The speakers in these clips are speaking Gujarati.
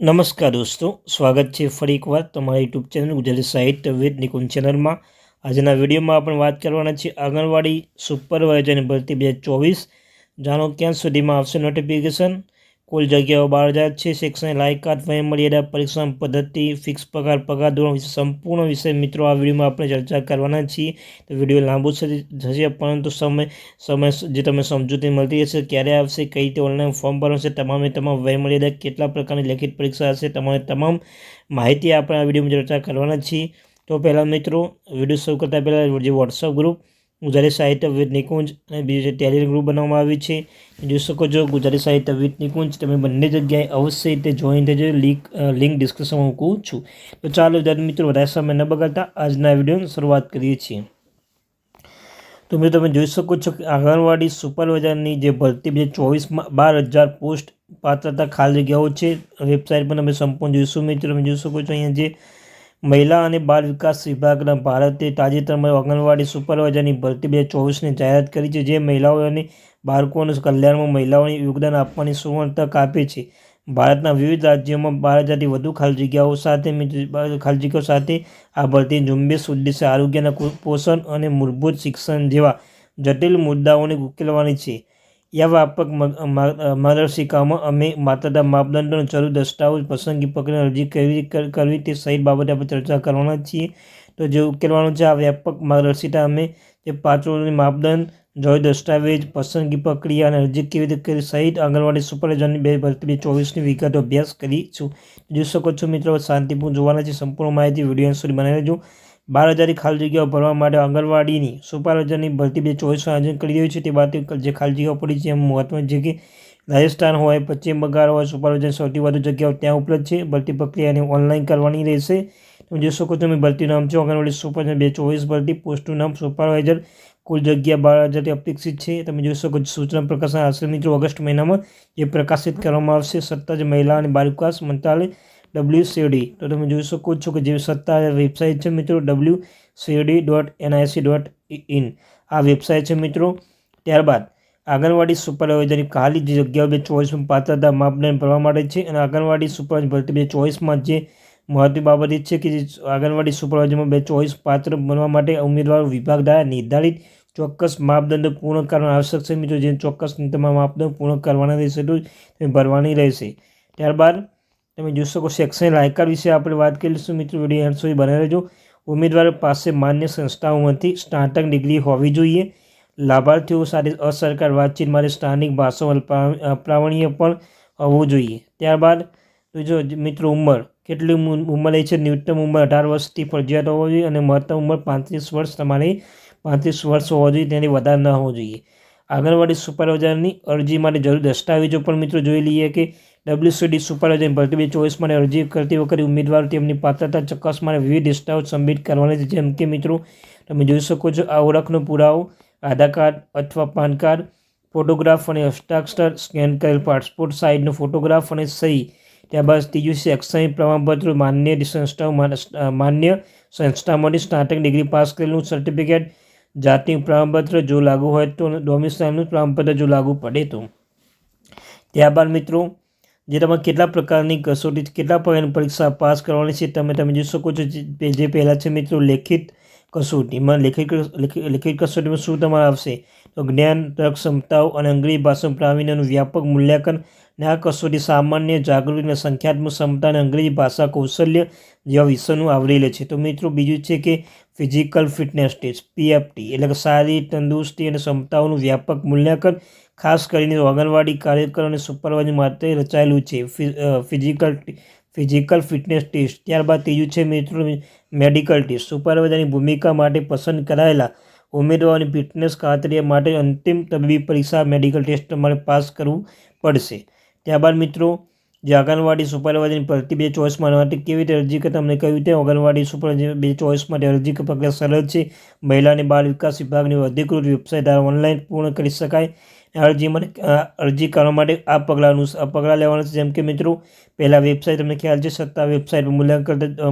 નમસ્કાર દોસ્તો, સ્વાગત છે ફરી એકવાર તમારી યુટ્યુબ ચેનલ ગુજરાતી સાહિત્ય વિદ નિકુંજ ચેનલમાં। આજના વિડીયોમાં આપણે વાત કરવાના છીએ આંગણવાડી સુપરવાઇઝરની ભરતી 2024। જાણો ક્યાં સુધીમાં આવશે નોટિફિકેશન, કુલ જગ્યાઓ 12,000 છે, શૈક્ષણિક લાયકાત, વય મર્યાદા, પરીક્ષા પદ્ધતિ, ફિક્સ પગાર ધોરણ વિશે સંપૂર્ણ વિષય મિત્રો આ વિડીયોમાં આપણે ચર્ચા કરવાના છીએ। તો વિડીયો લાંબુ થશે પરંતુ સમય જે તમે સમજૂતી મળતી હશે, ક્યારે આવશે, કઈ રીતે ઓનલાઈન ફોર્મ ભરશે, તમામ વય મર્યાદા, કેટલા પ્રકારની લેખિત પરીક્ષા હશે, તમામ માહિતી આપણે આ વિડીયોમાં ચર્ચા કરવાના છીએ। તો પહેલાં મિત્રો, વિડીયો શરૂ કરતાં પહેલાં જે વોટ્સઅપ ગ્રુપ ગુજરાતી સાહિત્ય વિદ નિકુંજ અને બીજું જે ટેલિગ્રામ ગ્રુપ બનાવવામાં આવ્યું છે, જોઈ શકો છો ગુજરાતી સાહિત્ય વિદ નિકુંજ, તમે બંને જગ્યાએ અવશ્ય રીતે જોઈન થજો। લિંક ડિસ્ક્રિપ્શનમાં મૂકું છું। તો ચાલો વિદ્યાર્થી મિત્રો, વધારે સમય ન બગાડતા આજના વિડીયોની શરૂઆત કરીએ છીએ। તો મિત્રો તમે જોઈ શકો છો કે આંગણવાડી સુપરવાઇઝરની જે ભરતી 2024માં 12,000 પોસ્ટ પાત્રતા ખાલી જગ્યાઓ છે। વેબસાઇટ પર તમે સંપૂર્ણ જોઈશું મિત્રો, તમે જોઈ શકો છો અહીંયા જે મહિલા અને બાળ વિકાસ વિભાગના ભારતે તાજેતરમાં આંગણવાડી સુપરવાઇઝરની ભરતી 2024ની જાહેરાત કરી છે, જે મહિલાઓ અને બાળકોના કલ્યાણમાં મહિલાઓને યોગદાન આપવાની સુવર્ણ તક આપે છે। ભારતના વિવિધ રાજ્યોમાં 12,000થી વધુ ખાલી જગ્યાઓ સાથે આ ભરતી ઝુંબેશ ઉદ્દેશ્ય આરોગ્યના પોષણ અને મૂળભૂત શિક્ષણ જેવા જટિલ મુદ્દાઓને ઉકેલવાની છે। આ વ્યાપક માર્ગદર્શિકામાં અમે માત્રતા માપદંડો, જરૂરી દસ્તાવેજ, પસંદગી પ્રક્રિયા, અરજી કેવી કરવી તે સહિત બાબતે આપણે ચર્ચા કરવાના છીએ। તો જે ઉકેલવાનું છે આ વ્યાપક માર્ગદર્શિકા અમે જે પાત્રોની માપદંડ, જરૂરી દસ્તાવેજ, પસંદગી પ્રક્રિયા અને અરજી કેવી રીતે કરવી સહિત આંગણવાડી સુપરવાઇઝરની ભરતી 2024ની વિગતો અભ્યાસ કરીશું। જોઈ શકો છો મિત્રો, શાંતિપૂર્ણ જોવાના છે, સંપૂર્ણ માહિતી વિડીયો સુધી બનાવી લેજો। 12,000 ખાલી જગ્યાઓ ભરવા માટે આંગણવાડીની સુપરવાઇઝરની ભરતી 2024 આયોજન કરી રહ્યું છે। તે બાદ જે ખાલી જગ્યાઓ પડી છે એમ મહત્વનું છે કે રાજસ્થાન હોય, પશ્ચિમ બંગાળ હોય, સુપરવાઇઝર સૌથી વધુ જગ્યાઓ ત્યાં ઉપલબ્ધ છે। ભરતી પ્રક્રિયાને ઓનલાઈન કરવાની રહેશે। તમે જોઈ શકો છો ભરતીનું નામ છે આંગણવાડી સુપરવાઇઝર 2024 ભરતી, પોસ્ટનું નામ સુપરવાઇઝર, કુલ જગ્યા 12,000 અપેક્ષિત છે। તમે જોઈ શકો છો સૂચના પ્રકાશન આવશે મિત્રો ઓગસ્ટ મહિનામાં જે પ્રકાશિત કરવામાં આવશે સત્તા મહિલા અને બાળ વિકાસ મંત્રાલય WCD। તો તમે જોઈ શકો છો કે જે સત્તા વેબસાઇટ છે મિત્રો wcd.nic.in આ વેબસાઇટ છે મિત્રો। ત્યારબાદ આંગણવાડી સુપરવાઇઝરની ખાલી જગ્યાઓ 2024માં પાત્રતા માપદંડ ભરવા માટે છે અને આંગણવાડી સુપરવાઇઝર ભરતી 2024માં જે મહત્વની બાબત એ છે કે જે આંગણવાડી સુપરવાઇઝરમાં 2024 પાત્ર બનવા માટે ઉમેદવારો વિભાગ દ્વારા નિર્ધારિત ચોક્કસ માપદંડો પૂર્ણ કરવાના આવશ્યક છે મિત્રો। જે ચોક્કસ તમામ માપદંડ પૂર્ણ કરવાના રહેશે તો તમે ભરવાની રહેશે। ત્યારબાદ તમે જોઈ શકો શૈક્ષણિક લાયકાત વિશે આપણે વાત કરીશું મિત્રો, વિડીયો એન્ડ સુધી બનાવી રહેજો। ઉમેદવારો પાસે માન્ય સંસ્થાઓમાંથી સ્નાતક ડિગ્રી હોવી જોઈએ। લાભાર્થીઓ સાથે અસરકાર વાતચીત માટે સ્થાનિક ભાષામાં પ્રાવીણ્ય પણ હોવું જોઈએ। ત્યારબાદ જો મિત્રો ઉંમર, કેટલી ઉંમર એ છે, ન્યૂનતમ ઉંમર 18 વર્ષથી ફરજિયાત હોવી જોઈએ અને મહત્તમ ઉંમર 35 વર્ષ, તમારે 35 વર્ષ હોવો જોઈએ, તેની વધારે ન હોવું જોઈએ। આંગણવાડી સુપરવાઇઝરની અરજી માટે જરૂરી દસ્તાવેજો પણ મિત્રો જોઈ લઈએ કે WCD સુપરવાઇઝર ભરતી 2024 માટે અરજી કરતી વખતે ઉમેદવારો તેમની પાત્રતા ચકાસવા માટે વિવિધ દસ્તાવેજ સબમિટ કરવાના છે, જેમ કે મિત્રો તમે જોઈ શકો છો આ ઓળખનો પુરાવો, આધાર કાર્ડ અથવા પાન કાર્ડ, ફોટોગ્રાફ અને હસ્તાક્ષર, સ્કેન કરેલ પાસપોર્ટ સાઇઝનો ફોટોગ્રાફ અને સહી। ત્યારબાદ ત્રીજું શૈક્ષણિક પ્રમાણપત્ર, માન્ય સંસ્થામાંથી સ્નાતક ડિગ્રી પાસ કરેલું સર્ટિફિકેટ, જાતિનું પ્રમાણપત્ર જો લાગુ હોય તો, ડોમિસાઇલનું પ્રમાણપત્ર જો લાગુ પડે તો। ત્યારબાદ મિત્રો જે તમારે કેટલા પ્રકારની કસોટી, કેટલા પ્રકારની પરીક્ષા પાસ કરવાની છે તમે જોઈ શકો છો। જે પહેલાં છે મિત્રો લેખિત કસોટીમાં, લેખિત કસોટીમાં શું તમારે આવશે તો જ્ઞાન, તર્ક ક્ષમતાઓ અને અંગ્રેજી ભાષામાં પ્રાવીણ્યનું વ્યાપક મૂલ્યાંકન। અને આ કસોટી સામાન્ય જાગૃતિ અને સંખ્યાત્મક ક્ષમતા અને અંગ્રેજી ભાષા કૌશલ્ય જેવા વિષયોનું આવરી લે છે। તો મિત્રો બીજું છે કે ફિઝિકલ ફિટનેસ ટેસ્ટ PFT એટલે કે શારીરિક તંદુરસ્તી અને ક્ષમતાઓનું વ્યાપક મૂલ્યાંકન, ખાસ કરીને આંગણવાડી કાર્યકર અને સુપરવાઇઝર માટે રચાયેલું છે ફિઝિકલ ફિટનેસ ટેસ્ટ। ત્યારબાદ ત્રીજું છે મિત્રો મેડિકલ ટેસ્ટ, સુપરવાઇઝરની ભૂમિકા માટે પસંદ કરાયેલા ઉમેદવારોની ફિટનેસ ખાતરી માટે અંતિમ તબીબી પરીક્ષા મેડિકલ ટેસ્ટ તમારે પાસ કરવું પડશે। ત્યારબાદ મિત્રો જે આંગણવાડી સુપરવાઇઝરની ભરતી 2024 માટે કેવી રીતે અરજી કરતા તમને કહ્યું તેમ આંગણવાડી સુપરવાઇઝર 2024 માટે અરજી પ્રક્રિયા સરળ છે। મહિલા અને બાળ વિકાસ વિભાગની અધિકૃત વેબસાઇટ દ્વારા ઓનલાઈન પૂર્ણ કરી શકાય। અરજી કરવા માટે આ પગલાં લેવાના છે, જેમ કે મિત્રો પહેલાં વેબસાઇટ તમને ખ્યાલ છે સત્તા વેબસાઇટ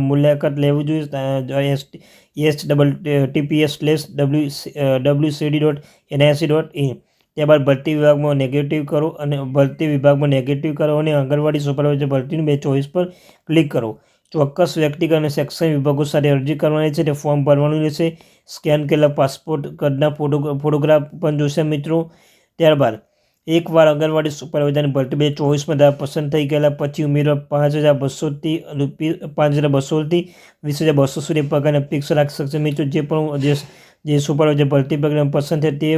મુલાકાત લેવું જોઈએ https://wcd.nic.in। ત્યારબાદ ભરતી વિભાગમાં નેગેટિવ કરો અને ભરતી વિભાગમાં નેગેટિવ કરો અને આંગણવાડી સુપરવાઇઝર ભરતીનું 2024 પર ક્લિક કરો. ચોક્કસ વ્યક્તિગત અને શૈક્ષણિક વિભાગો સાથે અરજી કરવાની છે. તે ફોર્મ ભરવાનું રહેશે. સ્કેન કરેલા પાસપોર્ટ કદના ફોટોગ્રાફ પણ જોશે મિત્રો. ત્યારબાદ એકવાર આંગણવાડી સુપરવાઇઝરની ભરતી 2024માં દાવા પસંદ થઈ ગયેલા પછી ઉમેદવાર 5,200થી 5,200થી 20,200 સુધી પગારની અપેક્ષા રાખી શકશે મિત્રો. જે સુપરવાઇઝર ભરતી પ્રક્રિયામાં પસંદ થાય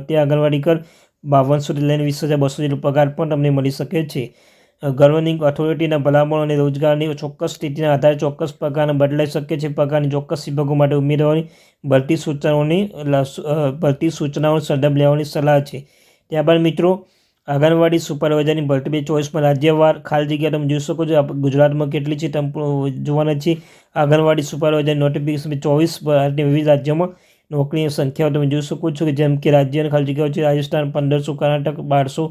તે આંગણવાડી કર 5200થી લઈને 20,200 જેટલો પગાર પણ તમને મળી શકે છે. ગવર્નિંગ ઓથોરિટીના ભલામણો અને રોજગારની ચોક્કસ સ્થિતિના આધારે ચોક્કસ પગાર બદલાઈ શકે છે. પગારની ચોક્કસ વિભાગો માટે ઉમેદવારોની ભરતી સૂચનાઓનો સંદર્ભ લેવાની સલાહ છે. ત્યારબાદ મિત્રો આંગણવાડી સુપરવાઇઝરની ભરતી 2024માં રાજ્યવાર ખાલી જગ્યા તમે જોઈ શકો છો. ગુજરાતમાં કેટલી છે તમે જોવાના છે. આંગણવાડી સુપરવાઇઝર નોટિફિકેશન 2024 ભારતની વિવિધ રાજ્યોમાં નોકરીની સંખ્યાઓ તમે જોઈ શકો છો કે જેમ કે રાજ્યની ખાલી જગ્યાઓ છે. રાજસ્થાન 1500, કર્ણાટક 1200,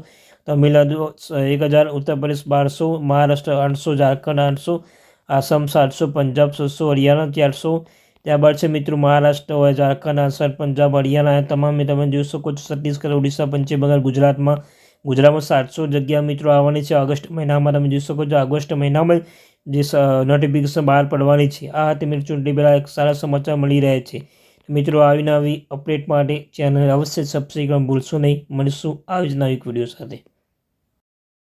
તમિલનાડુ 1000, ઉત્તર પ્રદેશ 1200, મહારાષ્ટ્ર 800, ઝારખંડ 800, આસામ 700, પંજાબ 600, હરિયાણા 400. ત્યારબાદ છે મિત્રો મહારાષ્ટ્ર હોય, ઝારખંડ, આસામ, પંજાબ, હરિયાણા તમામે તમે જોઈ શકો છો. છત્તીસગઢ, ઓડિશા, પશ્ચિમ બંગાળ, ગુજરાતમાં 700 જગ્યા મિત્રો આવવાની છે. ઓગસ્ટ મહિનામાં તમે જોઈ શકો છો. ઓગસ્ટ મહિનામાં જે નોટિફિકેશન બહાર પડવાની છે. આ હતી મિત્રો ચૂંટણી પહેલાં એક સારા સમાચાર મળી રહ્યા છે. મિત્રો આવી નવી અપડેટ માટે ચેનલ અવશ્ય સબસ્ક્રાઈબ કરવાનું ભૂલશો નહીં. મળીશું આવી જ નવી વિડીયો સાથે.